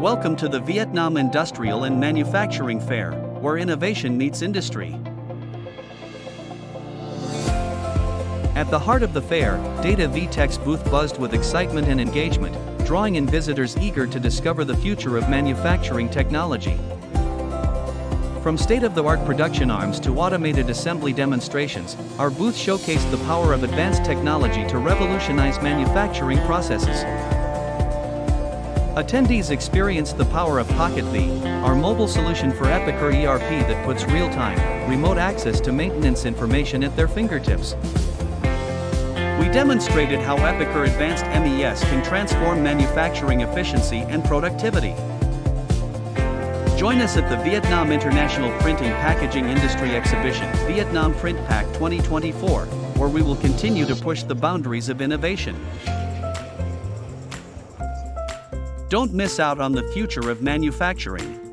Welcome to the Vietnam Industrial and Manufacturing Fair, where innovation meets industry. At the heart of the fair, Data VTech's booth buzzed with excitement and engagement, drawing in visitors eager to discover the future of manufacturing technology. From state-of-the-art production arms to automated assembly demonstrations, our booth showcased the power of advanced technology to revolutionize manufacturing processes. Attendees experienced the power of Pocket V, our mobile solution for Epicor ERP that puts real-time, remote access to maintenance information at their fingertips. We demonstrated how Epicor Advanced MES can transform manufacturing efficiency and productivity. Join us at the Vietnam International Printing Packaging Industry Exhibition, VietnamPrintPack 2024, where we will continue to push the boundaries of innovation. Don't miss out on the future of manufacturing.